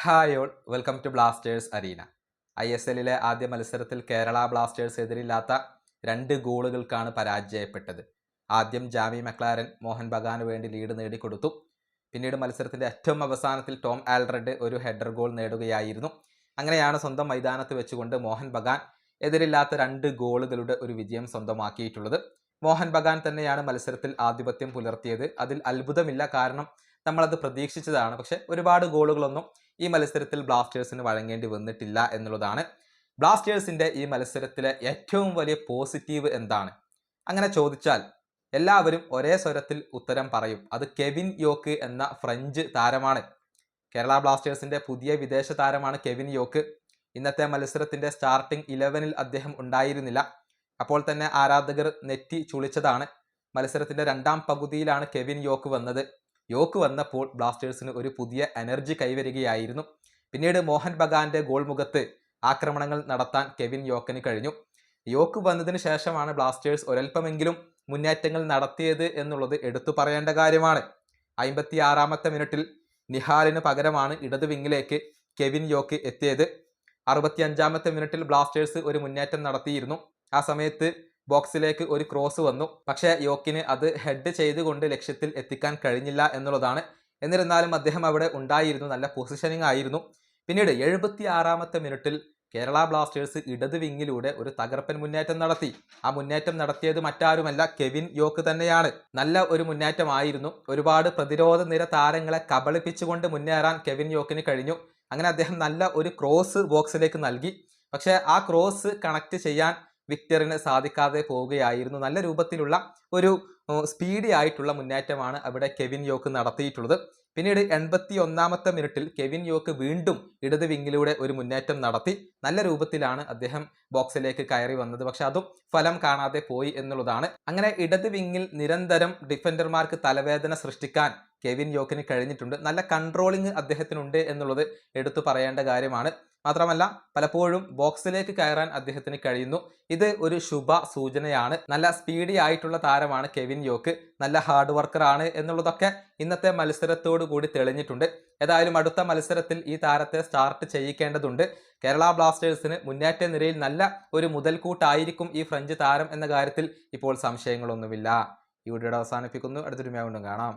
Hi all, welcome to Blasters arena. ISLലെ ആദ്യ മത്സരത്തിൽ കേരള ബ്ലാസ്റ്റേഴ്സ് എതിരില്ലാത്ത 2 ഗോളുകൾക്കാണ് പരാജയപ്പെട്ടത്. ആദ്യം ജാമി മക്ലാരൻ മോഹൻ ബഗാന് വേണ്ടി ലീഡ് നേടിക്കൊടുത്തു. പിന്നീട് മത്സരത്തിൻ്റെ ഏറ്റവും അവസാനത്തിൽ ടോം ആൽഡ്രഡ് ഒരു ഹെഡർ ഗോൾ നേടുകയായിരുന്നു. അങ്ങനെയാണ് സ്വന്തം മൈതാനത്ത് വെച്ചുകൊണ്ട് മോഹൻ ബഗാൻ എതിരില്ലാത്ത 2 ഗോളുകളുടെ ഒരു വിജയം സ്വന്തമാക്കിയിട്ടുള്ളത്. മോഹൻ ബഗാൻ തന്നെയാണ് മത്സരത്തിൽ ആധിപത്യം പുലർത്തിയത്. അതിൽ അത്ഭുതമില്ല, കാരണം നമ്മളത് പ്രതീക്ഷിച്ചതാണ്. പക്ഷെ ഒരുപാട് ഗോളുകളൊന്നും ഈ മത്സരത്തിൽ ബ്ലാസ്റ്റേഴ്സിന് വഴങ്ങേണ്ടി വന്നിട്ടില്ല എന്നുള്ളതാണ്. ബ്ലാസ്റ്റേഴ്സിൻ്റെ ഈ മത്സരത്തിലെ ഏറ്റവും വലിയ പോസിറ്റീവ് എന്താണ് അങ്ങനെ ചോദിച്ചാൽ എല്ലാവരും ഒരേ സ്വരത്തിൽ ഉത്തരം പറയും. അത് കെവിൻ യോക്ക് എന്ന ഫ്രഞ്ച് താരമാണ്. കേരള ബ്ലാസ്റ്റേഴ്സിൻ്റെ പുതിയ വിദേശ താരമാണ് കെവിൻ യോക്ക്. ഇന്നത്തെ മത്സരത്തിൻ്റെ സ്റ്റാർട്ടിംഗ് 11-ൽ അദ്ദേഹം ഉണ്ടായിരുന്നില്ല. അപ്പോൾ തന്നെ ആരാധകർ നെറ്റി ചുളിച്ചതാണ്. മത്സരത്തിൻ്റെ രണ്ടാം പകുതിയിലാണ് കെവിൻ യോക്ക് വന്നത്. യോക്ക് വന്നപ്പോൾ ബ്ലാസ്റ്റേഴ്സിന് ഒരു പുതിയ എനർജി കൈവരികയായിരുന്നു. പിന്നീട് മോഹൻ ബഗാന്റെ ഗോൾ മുഖത്ത് ആക്രമണങ്ങൾ നടത്താൻ കെവിൻ യോക്കിന് കഴിഞ്ഞു. യോക്ക് വന്നതിന് ശേഷമാണ് ബ്ലാസ്റ്റേഴ്സ് ഒരൽപ്പമെങ്കിലും മുന്നേറ്റങ്ങൾ നടത്തിയത് എന്നുള്ളത് എടുത്തു പറയേണ്ട കാര്യമാണ്. 56-ാമത്തെ മിനിറ്റിൽ നിഹാലിന് പകരമാണ് ഇടത് വിങ്ങിലേക്ക് കെവിൻ യോക്ക് എത്തിയത്. 65-ാമത്തെ മിനിറ്റിൽ ബ്ലാസ്റ്റേഴ്സ് ഒരു മുന്നേറ്റം നടത്തിയിരുന്നു. ആ സമയത്ത് ബോക്സിലേക്ക് ഒരു ക്രോസ് വന്നു. പക്ഷേ യോക്കിന് അത് ഹെഡ് ചെയ്തുകൊണ്ട് ലക്ഷ്യത്തിൽ എത്തിക്കാൻ കഴിഞ്ഞില്ല എന്നുള്ളതാണ്. എന്നിരുന്നാലും അദ്ദേഹം അവിടെ ഉണ്ടായിരുന്നു, നല്ല പൊസിഷനിങ് ആയിരുന്നു. പിന്നീട് 76-ാമത്തെ മിനിറ്റിൽ കേരള ബ്ലാസ്റ്റേഴ്സ് ഇടത് വിങ്ങിലൂടെ ഒരു തകർപ്പൻ മുന്നേറ്റം നടത്തി. ആ മുന്നേറ്റം നടത്തിയത് മറ്റാരുമല്ല, കെവിൻ യോക്ക് തന്നെയാണ്. നല്ല ഒരു മുന്നേറ്റമായിരുന്നു. ഒരുപാട് പ്രതിരോധ നിര താരങ്ങളെ കബളിപ്പിച്ചുകൊണ്ട് മുന്നേറാൻ കെവിൻ യോക്കിന് കഴിഞ്ഞു. അങ്ങനെ അദ്ദേഹം നല്ല ഒരു ക്രോസ് ബോക്സിലേക്ക് നൽകി. പക്ഷേ ആ ക്രോസ് കണക്ട് ചെയ്യാൻ വിക്ടറിന് സാധിക്കാതെ പോവുകയായിരുന്നു. നല്ല രൂപത്തിലുള്ള ഒരു സ്പീഡി ആയിട്ടുള്ള മുന്നേറ്റമാണ് അവിടെ കെവിൻ യോക്ക് നടത്തിയിട്ടുള്ളത്. പിന്നീട് 81-ാമത്തെ മിനിറ്റിൽ കെവിൻ യോക്ക് വീണ്ടും ഇടത് വിങ്ങിലൂടെ ഒരു മുന്നേറ്റം നടത്തി. നല്ല രൂപത്തിലാണ് അദ്ദേഹം ബോക്സിലേക്ക് കയറി വന്നത്. പക്ഷെ അതും ഫലം കാണാതെ പോയി എന്നുള്ളതാണ്. അങ്ങനെ ഇടത് വിങ്ങിൽ നിരന്തരം ഡിഫൻഡർമാർക്ക് തലവേദന സൃഷ്ടിക്കാൻ കെവിൻ യോക്കിന് കഴിഞ്ഞിട്ടുണ്ട്. നല്ല കൺട്രോളിങ് അദ്ദേഹത്തിനുണ്ട് എന്നുള്ളത് എടുത്തു പറയേണ്ട കാര്യമാണ്. മാത്രമല്ല പലപ്പോഴും ബോക്സിലേക്ക് കയറാൻ അദ്ദേഹത്തിന് കഴിയുന്നു. ഇത് ഒരു ശുഭ സൂചനയാണ്. നല്ല സ്പീഡി ആയിട്ടുള്ള താരമാണ് കെവിൻ യോക്ക്. നല്ല ഹാർഡ് വർക്കറാണ് എന്നുള്ളതൊക്കെ ഇന്നത്തെ മത്സരത്തോടു കൂടി തെളിഞ്ഞിട്ടുണ്ട്. ഏതായാലും അടുത്ത മത്സരത്തിൽ ഈ താരത്തെ സ്റ്റാർട്ട് ചെയ്യിക്കേണ്ടതുണ്ട്. കേരള ബ്ലാസ്റ്റേഴ്സിന് മുന്നേറ്റ നിരയിൽ നല്ല ഒരു മുതൽക്കൂട്ടായിരിക്കും ഈ ഫ്രഞ്ച് താരം എന്ന കാര്യത്തിൽ ഇപ്പോൾ സംശയങ്ങളൊന്നുമില്ല. ഈ വീഡിയോയുടെ അവസാനിപ്പിക്കുന്നു. അടുത്തൊരു വീണ്ടും കാണാം.